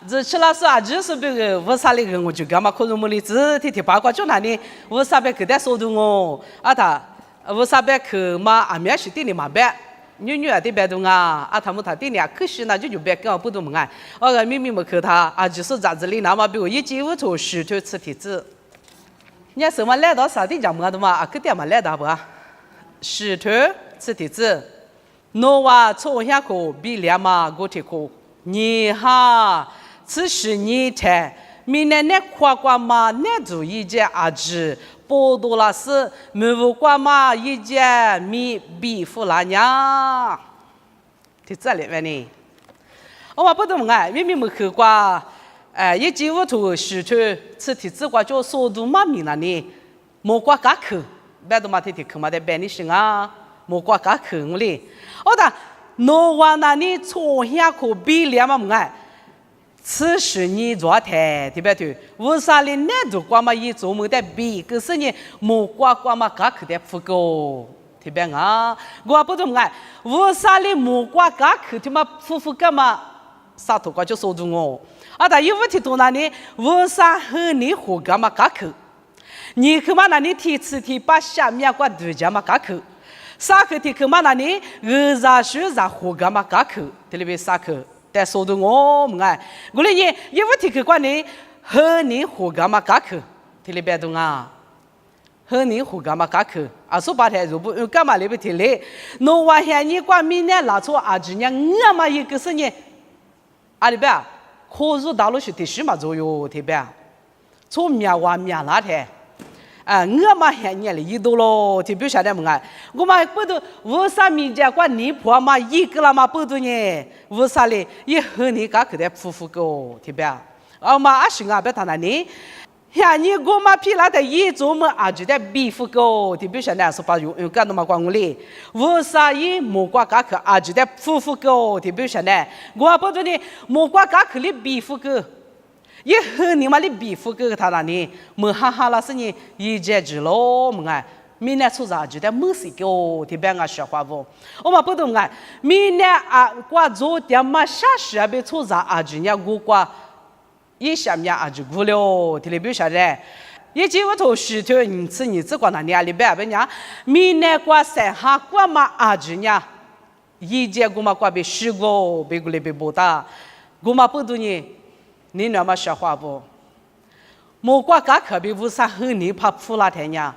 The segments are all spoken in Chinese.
这吃了是啊，就是别个为啥那个我就干嘛可能么的只提八卦就那里为啥别个在说的我啊他为啥别去嘛啊面是对你嘛别女啊对别动啊啊他们他对你啊可惜那就别跟我不动嘛哎明明没去他啊就是咋子里那么比如一进屋头石头吃提子你看什么来到啥地讲么的嘛啊可点嘛来到不石头吃提子诺瓦从下口比两嘛过提口你哈此时你睇，明年那夸夸嘛，那就一件阿子，波多拉斯，没有夸嘛一件米比弗拉娘，就这里面呢。我不懂哎，明明没去过，一进屋头石头，吃提子瓜叫速度嘛米那呢，没瓜嘎去，别都嘛提去嘛在别里行啊，没瓜嘎去我哩。我讲，诺瓦那里从下口比两嘛哎。此时你昨天对不对？为啥哩那都光嘛一做么的比，可是你莫光嘛嘎去的不够，对不对啊？我不懂哎，为啥哩莫光嘎去他妈夫干嘛？啥头瓜就说住我，啊，但有问题多那里，为啥和你胡干嘛嘎去？你去嘛那里提次提把下面瓜对家嘛嘎去，啥去提去嘛那里啥学啥胡干嘛嘎去，对不对？啥去？但说的我们哎，我嘞也有问题去管你和你胡干嘛嘎去，听里别懂啊？和你胡干嘛嘎去？啊，说白天如不干嘛里不听嘞？侬晚上你管明年拿出阿侄娘我嘛一个是呢？啊里边可入大陆是第十嘛左右，对吧？从苗话苗那天。我嘛喊你了一多咯，就不晓得么哎，我嘛不都为啥民间管你婆嘛一个了嘛不多呢？为啥嘞？也和你家去的夫妇个，对吧？嘛阿是啊，别谈那里，像你我嘛皮那的一做么啊就在比夫个，就不晓得说把用干那么管我嘞？为啥也莫管家去啊就在夫妇个，就不晓得？我不多呢，莫管家去的比夫个。一和你妈的比夫给他那里，么哈哈那是你一节之咯么哎，明年出啥就在么事个，对别个说话不？我嘛不懂哎，明年啊，挂做点嘛啥事啊？别出啥啊？就人我挂一下面啊就过了，对不晓得？一进屋头石头，你吃你只管那里啊里边别人，明年挂三下挂嘛啊就人，一节我嘛挂别十个，别个里别不大，我嘛不懂呢。你那么说话不？莫怪家可别为啥和你怕苦那天呀？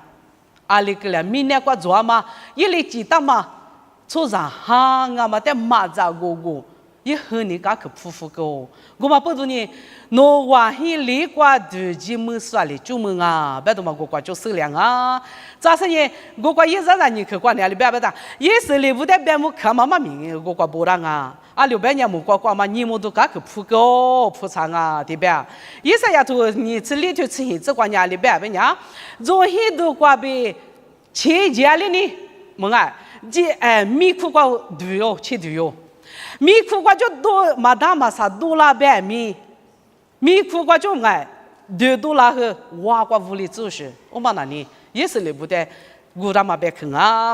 阿里个了，明年过做嘛，一来记得嘛，出上行啊嘛，得马扎哥哥，一和你家可夫个，我嘛不懂呢。侬话一里过对几么说哩，就么啊，别多嘛，我过就收粮啊。咋说呢？我过一日让你去管那里别的，也是里不得别么看妈妈命，我过不让啊。啊，600年没过过嘛，你们都赶去铺高铺长啊，对吧？意思呀，都你这里头吃这关家里边不娘，做很多瓜呗，切家里呢，么啊，这米苦瓜都有，切都有，米苦瓜就多嘛大嘛啥多啦呗米苦瓜就爱多啦和挖瓜屋里做事，我嘛那里也是里不得。我他妈别看啊！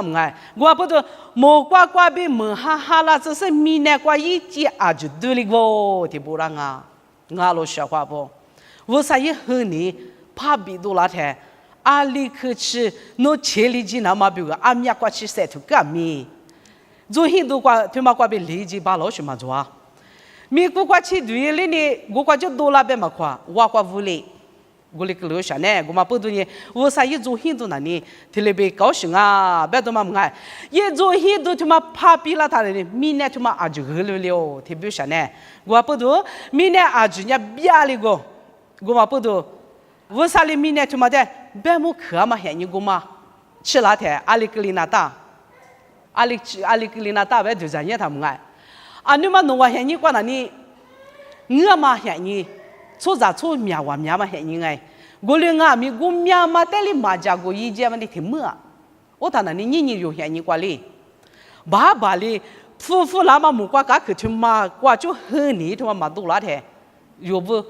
我不都莫瓜别莫哈哈啦，只是明年瓜一节啊就对了个，对不然啊？俺老说话不？为啥也和你怕比多那天？阿里去吃，侬切里几那么别个阿米瓜吃晒头干米？做很多瓜，他妈瓜别里几把老什么做啊？米瓜吃对了呢，我瓜就多那边嘛瓜，我瓜屋里。我哩个留下呢，我嘛不懂呢。为啥一做很多那呢？特别高兴啊！别多嘛么爱，一做很多他妈怕比了他呢，明年他妈阿就喝了，特别下呢。我不懂，明年阿就人家别了个，我嘛不懂。为啥哩明年他妈的别么可嘛喊你个嘛？吃那天阿里个里那大，阿里个里那大别就这样他们爱。啊，你嘛弄我喊你过那里，我嘛喊你。出咋出苗嘛很应该，我连啊咪我苗嘛带里嘛家过一节嘛的挺么？我谈那你有现你过来，爸爸哩夫妇那么木瓜家去听嘛，瓜就很你他妈嘛多那天，要不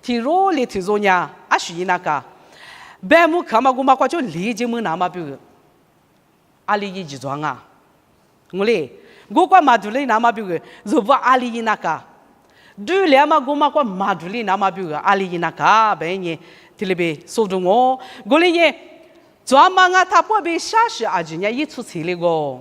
提肉哩提肉呢？啊是那个，白木看嘛我嘛瓜就理解么那么比如，阿里一集装啊，我嘞，我瓜嘛多嘞那么比如，如果阿里那个。对了嘛，我嘛过马杜里那嘛比如阿里那个白呢，提里边说中我，我里呢，专门啊他不被下士阿姐呢一出去了个。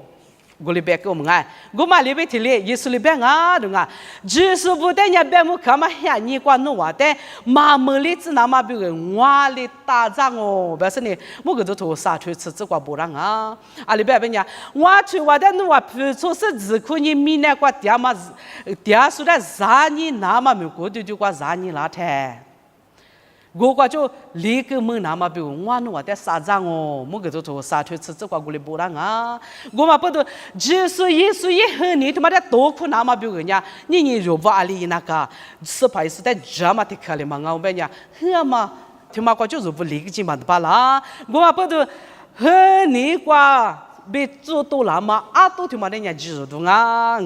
我里边给我们哎，我嘛里边提嘞，耶稣里边啊，对啊，就是不但人别么看嘛，吓你管弄话的，马门里只那嘛比如我里打仗哦，不是呢，我个都头杀出吃瓜不让啊，啊里边别人我去我的弄话，比如是只可你米那瓜爹嘛，爹说的啥你那嘛没过就瓜啥你那太。我个就立个门那嘛，比如我弄的啥子哦，我个就做啥推吃这个过来不让啊，我嘛不都就是一和你他妈的多苦那嘛，比如人家你如果阿里那个是怕是在这么的可怜嘛，我问人家呵嘛，他妈个就是不立个嘛的吧啦，我嘛不都和你瓜被做多了嘛，啊都他妈的人家知道啊，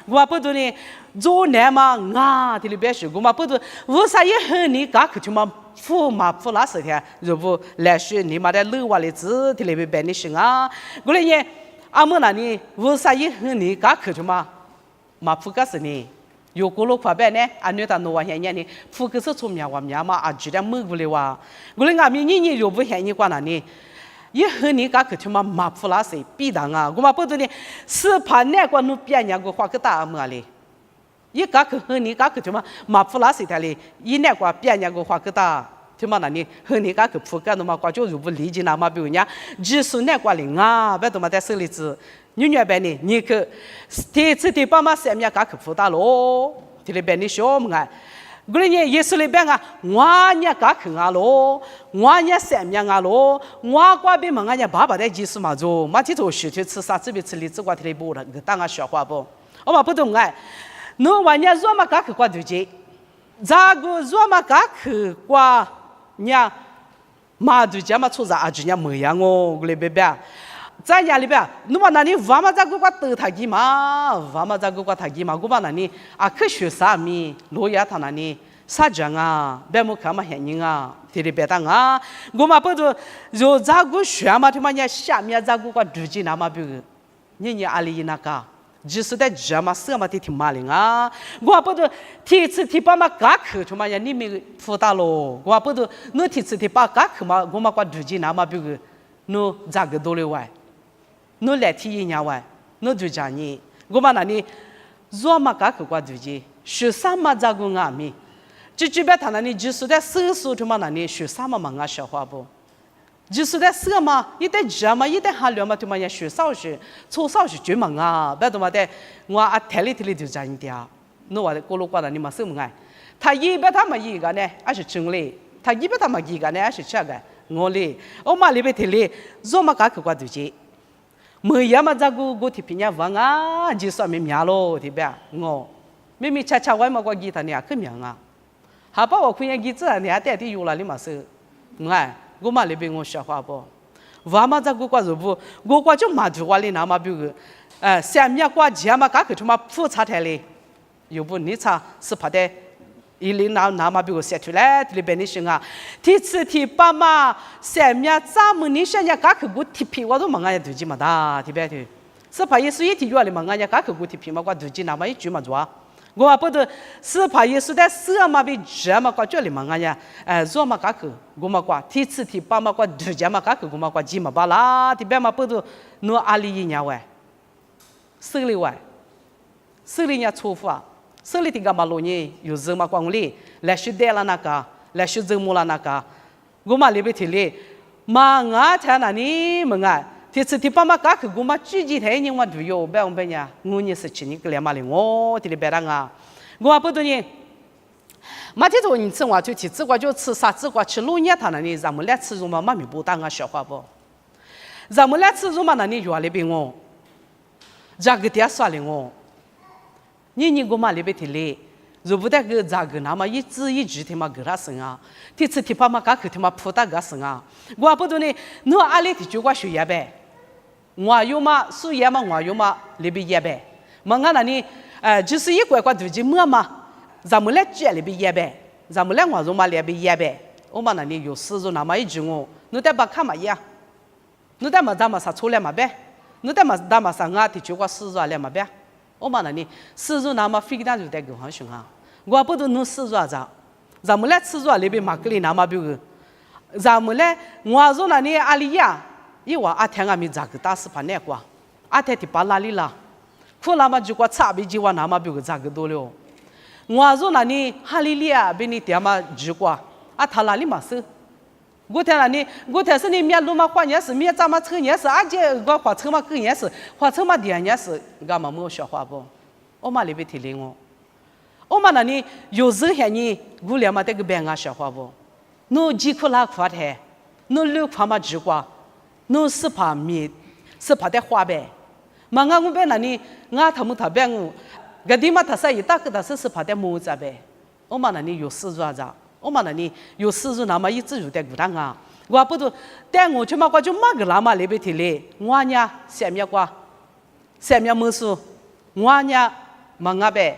我不都呢做难嘛啊，这里边是我嘛不都为啥也和你搞去他妈。富那时天，如果来说你妈的路瓦的字，提那边办的行啊。过来呢，阿姆那里为啥也和你搞去就嘛？嘛富个是呢？有过路快办呢？阿女他弄完现在呢，富个是从苗嘛，阿居然没过来哇。过来阿米你如果现你管那呢？也和你搞去就嘛？嘛富那是必当啊！我嘛不懂呢，是怕那个弄别人个花个大么哩？一个和你个就嘛马普拉西台里，一那个别人个话个大，就嘛那里和你个铺个那么个就如不理解那么比如人就是那个哩啊，别多嘛在手里子，女边呢，你去第次第八嘛三面个铺大咯，这里边的小么个，过来呢也是里边啊，我呢个去啊咯，我呢三面啊咯，我瓜边么个爸爸在技术嘛做，嘛去做学去吃啥子别吃荔枝瓜这里不了，当个笑话不，我嘛不懂哎。侬话伢做嘛噶去挂对接，咋个做嘛噶去挂伢马对接嘛出啥阿就伢没样哦，我里边边，在家里边，侬嘛那里娃嘛咋个挂得他几嘛，娃嘛咋个挂他几嘛，我嘛那里啊去学啥咪，罗亚他那里啥讲啊，别么看嘛现人啊，这里别当啊，我嘛不都就咋个学嘛，他妈伢下面咋个挂对接那嘛比如，你阿里那个。就是在这嘛，什么的挺麻灵啊！我不都提次提把嘛嘎去，他妈呀，你没辅导咯？我不都侬提次提把嘎去嘛，我嘛挂对接那嘛，比如侬咋个多了外，侬来提一年外，侬对家你，我嘛那里做嘛嘎去挂对接，学啥嘛咋个阿咪？就这边他那里就是在搜索他妈那里学啥嘛嘛啊小话不？就是在什么，一旦热嘛，一旦寒凉嘛，对嘛也学少学，初少学就忙啊，别多嘛的，我啊台里就这样一点，侬话的过路过的你嘛什么哎？他一边他嘛一个呢，还是中嘞；他一边他嘛一个呢，还是这个我嘞，我嘛里边提嘞，做嘛搞去过对接，没呀嘛，这个我提平伢问啊，就说明面咯，对吧？我明明恰恰我嘛过吉他呢，可明啊，还把我看见吉子呢，还带的有了你嘛是，哎。我嘛里边我说话不，我嘛在我挂着不，我挂就马就话里那嘛比如，下面挂钱嘛，刚去他妈普查台嘞，又不你查是怕的，一零那嘛比如写出来里边的行啊，第次第八嘛，下面咱们你想呀，刚去我提皮我都忙啊对劲嘛哒，对不对？是怕也是一提就话里忙啊，刚去我提皮嘛，挂对劲那么一句嘛做啊。我不都是怕也是在什么被这么挂这里嘛呀？做嘛嘎去，我嘛挂，第次第八嘛挂对家嘛嘎去，我嘛挂几嘛巴啦，第八嘛不都侬阿里一年外，手里外，手里人错付啊，手里的个嘛罗呢，有时嘛光里来学带了那个，来学周末了那个，我嘛里边提哩，嘛俺在那里嘛俺。第次第八嘛，刚去我嘛自己台人我都有，别我别呀，我也是去你个两嘛哩，我这里别人啊，我不多呢。马天做你吃我就吃，吃我就吃啥子我吃老年他那里，咱们来吃肉嘛，妈咪不当啊消化不？咱们来吃肉嘛，那里药里边我，这个点说了我，你我嘛里边提哩。如不得个咋个那么一字一句他妈给他生啊，第次提把嘛刚去他妈扑打个生啊，我不懂呢，侬阿里提就我学业呗，我有嘛属业嘛，我有嘛里边业呗，嘛俺那里就是一块块土地么嘛，咱们来接里边业呗，咱们来我肉嘛里边业呗，我嘛那里有四肉那么一句我，侬得把看嘛呀，侬得嘛咱们啥出来嘛呗，侬得嘛咱们啥俺提就我四肉来嘛呗。我嘛那里，四周那么飞单就带个好凶啊！我不都弄死着着，咱们来吃着那边马格里那嘛比个，咱们来我说那里阿里呀，一话阿天阿咪咋个打死怕那个，阿天的巴拉里啦，可那么就过差别就话那嘛比个咋个多了，我说那里哈里里啊，比你点嘛就过，阿他那里嘛是。我天那里，我天是你面路嘛花年是面咱嘛车年是，而且我花车嘛狗年是，花车嘛第二年是，俺嘛没有说话不？我嘛里边提醒我，我嘛那里有时候你我俩嘛这个别俺说话不？侬几块拉块的，侬六块嘛几块，侬是怕面是怕的花呗？嘛俺我边那里，俺他们特别我，个地嘛他说一大个他是怕的木子呗，我嘛那里有事做着。我嘛那里有事做，那么一直有在鼓捣啊！我不都带我去嘛，我就马个那嘛那边提嘞，我呢下面瓜，下面没数，我呢嘛那边，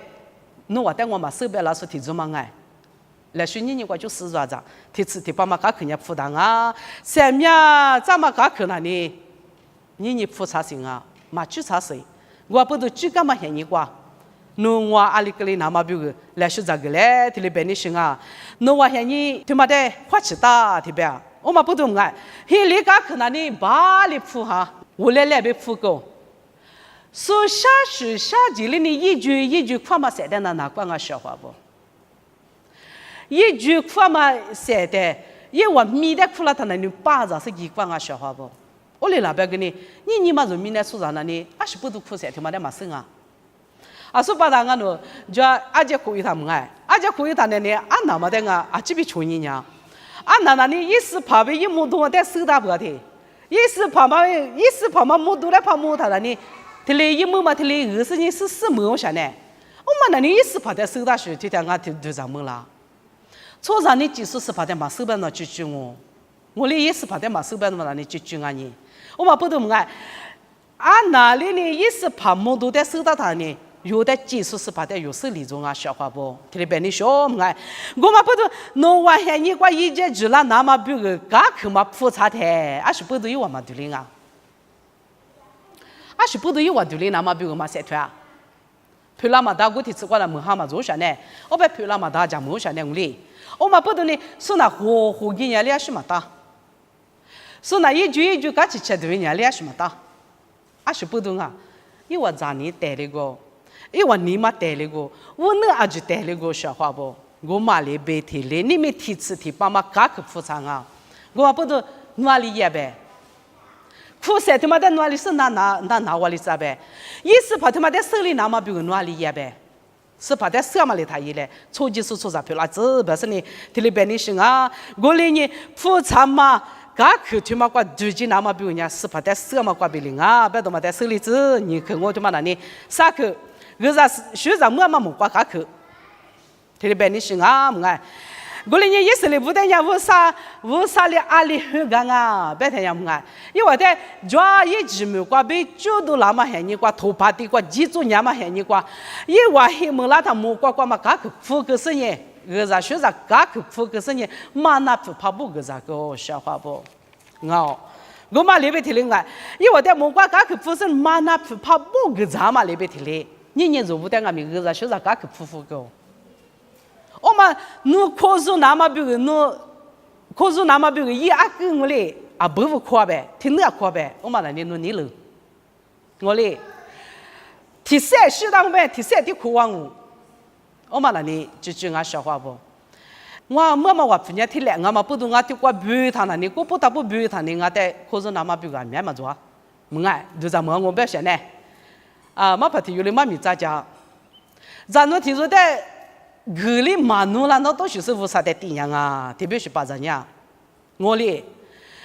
侬话带我嘛手边老是提住嘛哎，来说你我就事做着，提次提把嘛家去人负担啊，下面咱嘛家去那里，你负责谁啊？嘛去查谁？我不都去干嘛嫌你瓜？侬话阿里个里那么比个来说这个嘞，提里边你行啊？侬话嫌你他妈的花起大，对吧？我嘛不懂哎，现在家可能你把里铺哈，我来被铺够。说下去下级里你一句话嘛写的那管我笑话不？一句话嘛写的，一碗米的苦了他那你把着是一管我笑话不？我来那边给你嘛人民来说啥呢？你还是不都苦些，他妈的嘛生啊？啊，说把他俺喏，就阿姐可以他们哎，阿姐可以他那呢，俺那么的啊，阿这边穷人呀，俺那里一时怕被一木多在手打不的，一时怕嘛木多来怕木他那里，他嘞一木嘛他嘞20年是4木下呢，我们那里一时怕在手打去，就在俺就上木啦，初上你技术是怕在嘛手板那去举我嘞一时怕在嘛手板那里去举俺呢，我嘛不懂哎，俺那里呢一时怕木多在手打他呢。有的技术是把的有手里中啊，笑话不？这里边你说哎，我嘛不都弄完下你挂一节去了，那么比个嘎去嘛普查的，还是不都有我嘛对的啊？还是不都有我对的，那么比个嘛晒脱啊？漂亮嘛大我提吃过来门哈嘛做啥呢？我把漂亮嘛大讲没啥呢我哩，我嘛不都呢，说那活给人家是嘛大，说那一句嘎去吃对人家是嘛大，还是不都啊？因为咱你带那个。因为你嘛带那个，我那阿就带那个笑话不？我嘛来白提来，你们提次提把嘛家去铺场啊！我不都哪里也呗？苦晒他妈的哪里是哪我里啥呗？一是怕他妈的手里那么比如哪里也呗？是怕在手嘛里他一来，初级是初啥票啦？这不是你提里边你行啊？我来你铺场嘛，家去他妈挂最近那么比如人家是怕在手嘛挂比零啊，别他妈在手里子，你看我他妈那里啥去？个啥学生么木瓜卡去，这里边你行啊么哎，我哩你也是哩不得人为啥哩阿里很干啊？别听人么哎，因为在抓一只木瓜被九度那么喊你瓜头发的瓜几组年嘛喊你瓜，一话黑木拉他木瓜瓜嘛卡去铺个是呢，个啥学生卡去铺个是呢，嘛那不怕不个啥个笑话不？哦。我嘛里边听哩哎，因为在木瓜卡去铺是嘛那不怕不个啥嘛里边听哩。你做不得俺们个人学生家去铺个，我们侬考试那么比个侬考试那么比个一阿跟我嘞啊不考呗，听那考呗，我们那里侬你了，我嘞第三学堂呗，第三的考完我们那里就俺小话不，我妈妈话不念听来，俺嘛不懂俺的过背他那里，我不打不背他呢，俺在考试那么比个俺面嘛做，么哎，就咱们我不要想呢。啊，马怕提有的妈咪咋讲？咱们听说在河里马努了，那都是无啥的地样啊，特别是把人家，我哩，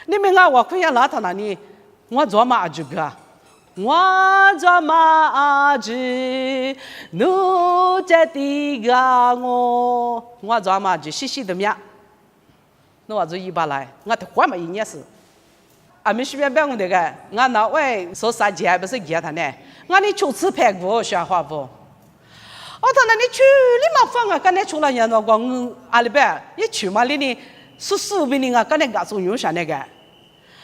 你们我可以拉他那里，我做嘛阿舅个，我做嘛阿舅，奴家的个我做嘛就细细的面，那我就一把来，我得换嘛一年是。俺们随便办我这个，俺那外说啥节不是给他呢？俺你就吃排骨笑话不？哦，他那你去你嘛放啊？刚才出来人那个阿里边一去嘛，你是不你啊？刚才搞中用啥那个？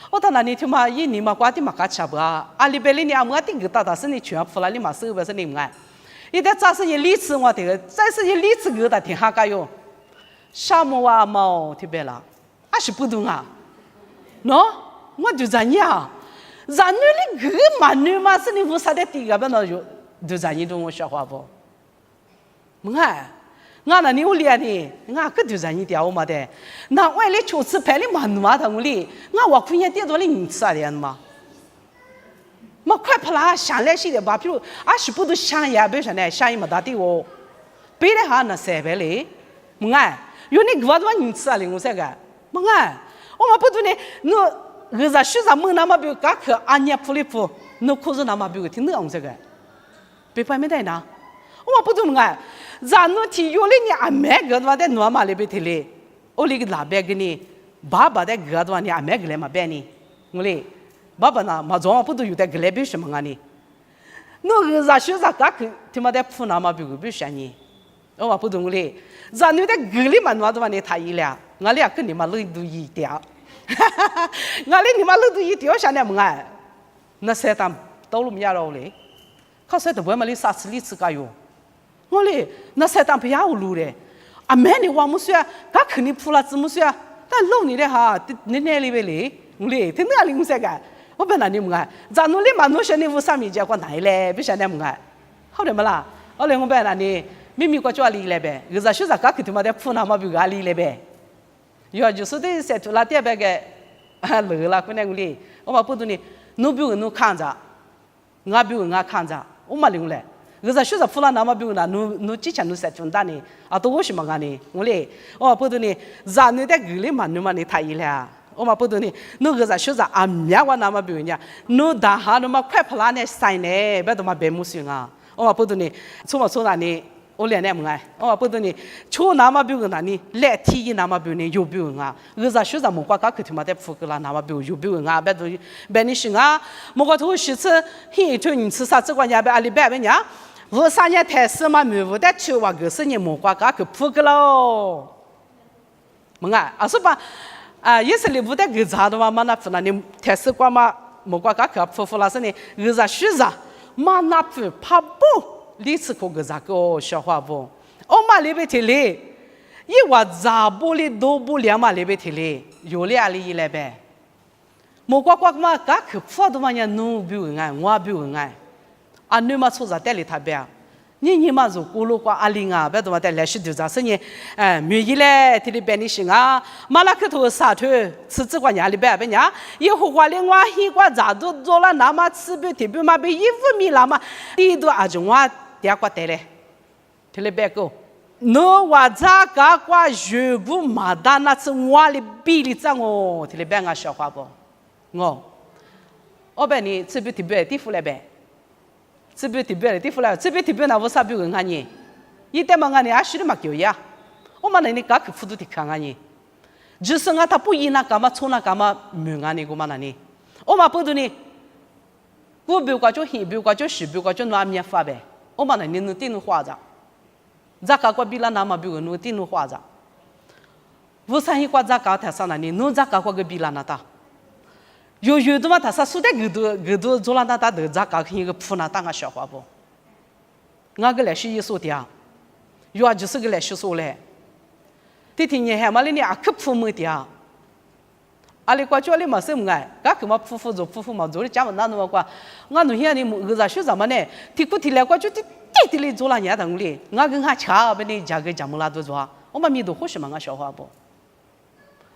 哦，他那你他妈一年嘛瓜的嘛搞吃不啊？阿里边你阿么定个大是你全付了，你嘛收不是你们？一旦早是一理智我这个，再是一理智个的挺哈嘎哟，啥么啊毛特别了，还是不懂啊？喏，我就这样，然后你个蛮女嘛是你无啥的地个，不能就这样种我说话不？我那你我练的，我可就这样掉嘛的，那外来求吃排的蛮嘛的我哩，我可以点到你你吃啥的嘛？嘛快跑啦，想来些的吧，比如是不都想也别说呢，想也没大的哦，别的哈那塞白嘞，有你个多你吃啊哩我这个，我们不都呢，我日学啥么那么比如刚去安年铺里铺，那可是那么比如听那我这个，别摆没得呢，我们不都然后提有了你阿妹个多的诺嘛里边提嘞，我那个那边给你爸爸的个多你阿妹个来嘛别你，我嘞。爸爸呢？嘛，总不都有点个来比什么啊？你，那个热学啥个去，他妈的铺那么比个比啥呢？我不懂嘞。然后的个里嘛，我都把你太一了，我俩跟你妈累都一条，我俩你妈累都一条，啥呢？那谁当道路没了嘞？可谁都不嘛哩啥子哩自个哟？我嘞，那谁当不要路嘞？啊，没你话么说，噶肯定铺了怎么说？但路你的哈，你那里边嘞？我嘞，听那里我说个。我本来你们咱努力嘛，努些你无啥米结果来嘞，不晓得么好的么啦？后来我本来你明明过去里来呗，有啥学啥个去他妈的铺那么比个里来呗，要就是的在做那点别个累了，可能我嘞，我嘛不懂呢，努比我看着，我比我看着，我嘛领来，有啥学啥铺了那么比我那努之前努在中单呢，都我什么个呢？我嘞，我不懂呢，咱那点个里嘛，你嘛你太一了。我嘛不懂呢，那个在学啥啊？苗我那么比人家，那大哈那么快跑那呢晒呢，别他妈别木行啊！我嘛不懂呢，从那里我练练么我嘛不懂呢，从那么比人那里来体育那么比人有比人啊！个在学啥么瓜去他妈的扑个啦那么比有比人啊！别都别你行啊！么个头学吃，嘿，就你吃啥子关键别阿里别别人，我3年台式嘛没有的去哇个是你么瓜去扑个喽！么是吧？也是你不得个啥的话嘛，那不那你台式瓜嘛，莫瓜个可夫了是呢，个啥学啥，嘛那不怕不，你吃过个啥个小花不？我嘛里边提嘞，一话咋不哩都不了嘛里边提嘞，有哩阿里来呗，莫瓜嘛个可夫的嘛呀，侬比我爱，我比我爱，你嘛出啥带里他别。你嘛就咕噜瓜阿里啊，别多嘛带来许多啥事呢？没一来这里边的行啊，马拉克头沙头吃这个伢里边别伢，以后话哩我一瓜咋都做了那么吃不特别嘛被1米那么，你都阿种我第二瓜带嘞，这里边个，那我咋个瓜如果马达那次我哩比哩怎哦？这里边个小花不？我把你吃不特别地方来呗。这边特别的地方了，这边特别那我啥比人家呢？一旦嘛，俺还是的嘛叫呀，我们那里搞个辅助的看俺呢，就是俺他不一那干嘛从那干嘛没俺呢，我们那里，我们不懂呢，我比如讲就比如讲就比如讲就拿面发呗，我们那里能电脑画着，咋搞个比那那么比如能电脑画着，我上一个咋搞台上那里，侬咋搞个比那那的？有的嘛，他说的个都做了那大的咋搞一个铺那当个小花不？俺个来是一说的啊，有就是个来是说嘞。这天你还嘛哩你可铺没的啊？阿里过去阿里嘛是么个？噶个嘛铺嘛做的家们那么个，俺农现在你个啥学什么呢？提过提来过去地里做了伢东哩，俺跟俺吃不哩价格价么拉多做，我们米都好什么个小花不？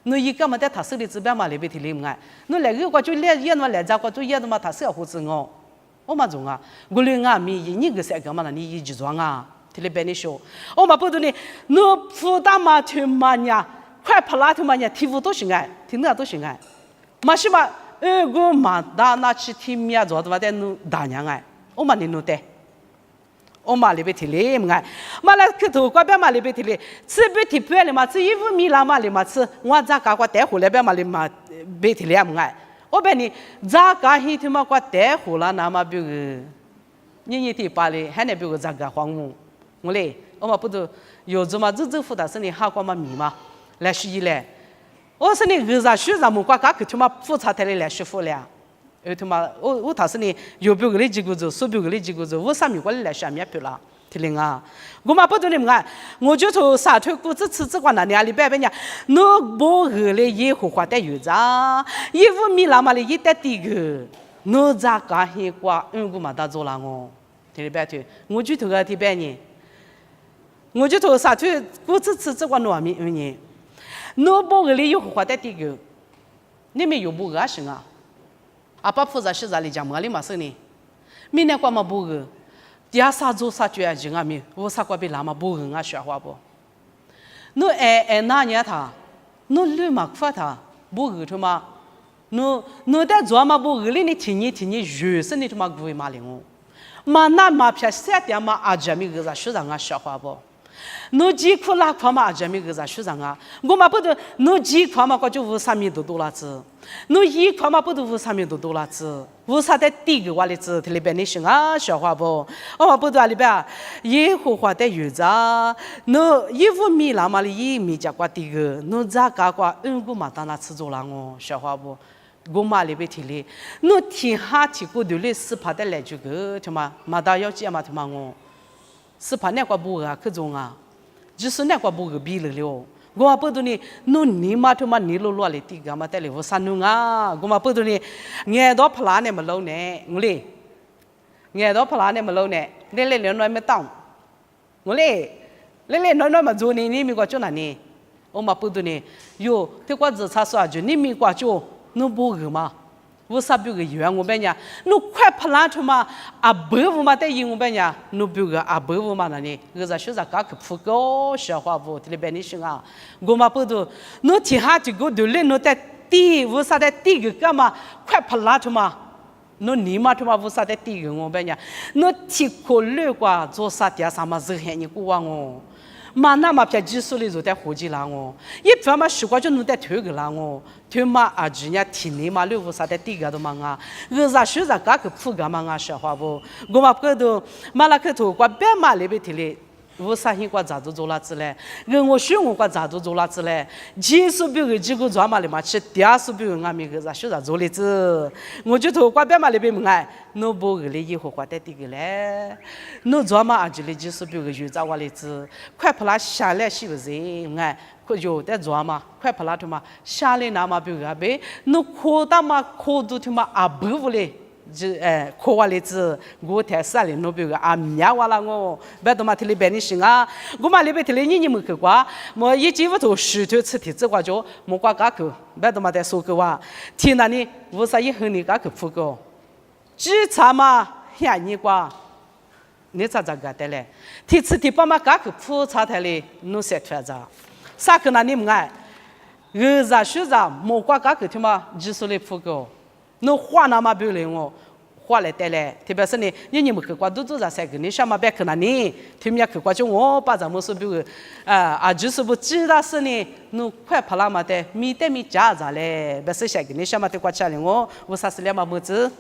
侬一个嘛在他手里指标嘛里边提里么？侬来个个就来也嘛来咋个就也嘛他手要胡子我嘛种啊，我连俺米你个三个嘛那你一直装啊，提里边你说，我嘛不懂呢，侬铺大嘛去嘛呀，快跑拉去嘛呀，提不都行哎，提那都行哎，嘛是嘛，我嘛大那去提米啊做的嘛在侬大娘哎，我嘛你侬得。我嘛里边提嘞么？嘛来去头瓜边嘛里边提嘞，吃不提不了嘛，吃1米啦嘛里嘛吃，我咋搞个带回来边嘛里嘛别提嘞么？我把你咋搞一天嘛个带回来那么比个，你提把嘞，还能比个咋个荒芜？我嘞，我嘛不都有时嘛走负担是你哈瓜嘛米嘛，来是一来，我说你个啥学啥么瓜搞去他妈复查台里来学复了。他妈，我他是呢，有别个的几个子，手别个的几个子，我上面过来下面去了，听令啊，我嘛不懂你们啊，我就从沙头谷子吃这个那里里边边呀，我不饿了也会花点油炸，一五米那么的一点地个，我咋干些瓜，我嘛打做了我，听里边去，我就头个这边呢，我就从沙头谷子吃这个糯米呢，我不饿了也会花点地个，你们有不饿行啊？阿爸负责是在里讲么里嘛是呢？明年过嘛不饿。第二啥做啥就要人啊咪，我啥个比那么不人啊说话不？侬那年他，侬绿嘛发他不饿他嘛？侬在做嘛不饿哩？你听你热身你他妈贵嘛哩我？嘛那嘛偏3点嘛阿姐咪个啥说啥说话不？侬几苦拉苦嘛阿姐咪个啥说啥啊？我嘛不得侬几苦嘛个就无啥米多啦子。侬一块嘛不都无啥面多啦子，无啥在第个话里子，里边你想啊，笑话不？我嘛不都里边一户花的油炸，侬1.5米那么的1米加挂第个，侬咋搞挂个嘛当那吃做啦我，笑话不？我嘛里边提哩，侬天下提过头哩是怕的来这个，他妈嘛到要接嘛他妈我，是怕那个不啊可中啊，就是那个不个比了。我不懂你，侬你妈他妈你路来地干嘛带来我山东啊？我不懂你，眼到普拉那么老呢，我嘞，眼到普拉那么老呢，你来来没当，我嘞，来来么做呢？你没过就那呢？我嘛不懂你，哟，这个子差说就你没过就，侬不饿吗？我啥不个远我别讲，侬快普拉他妈啊不我嘛带赢我别讲，侬不个啊不我嘛那呢？我在学啥搞个扑高笑话不？这里边你想啊，我嘛不懂，侬天下这个头嘞，侬在地我啥在地个干嘛？快普拉他妈，侬你嘛他妈我啥在地个我别讲，侬天可累qua做啥点啥嘛是喊你过我。嘛那么偏技术里就在伙计啦我，一偏嘛习惯就弄在推个啦我，推嘛啊人家体内嘛六五啥在地个都嘛啊，我啥学啥搞个铺个嘛啊说话不，我嘛不都嘛那个头挂别嘛里边提嘞，我啥人挂咋都做啦子嘞，我学我挂咋都做啦子嘞，技术比个几个做嘛里嘛去，第二手比个俺们个啥学啥做哩子，我就头挂别嘛里边么哎，侬不个哩以后挂在地个嘞，侬做嘛啊就哩技术比个有咋话哩子，快普拉下来是不是？哎，可就在做嘛，快普拉他妈下来那嘛比个呗，侬扩大嘛扩度他妈啊不嘞。就可话哩子，我台啥哩？侬比如啊，米呀话啦我，别多嘛提里边你行啊，我嘛里边提里你们去qua，我一进屋头石头吃铁子瓜就莫挂嘎口，别多嘛在说个话，听那里为啥以后你嘎口铺个？几查嘛呀你瓜，你咋个的嘞？提吃提把嘛嘎口铺查台哩，侬谁穿着？啥个那你们哎？二啥学啥莫挂嘎口听嘛，技术哩铺个。侬花那么不灵哦，花来带来，特别是呢，你们去过都做啥事个？你想嘛别去那呢，他们也去过就我把咱们说比如就是不知道是呢，侬快跑那么的，米家咋嘞？不是些个，你想嘛得过去了我啥事了嘛么子？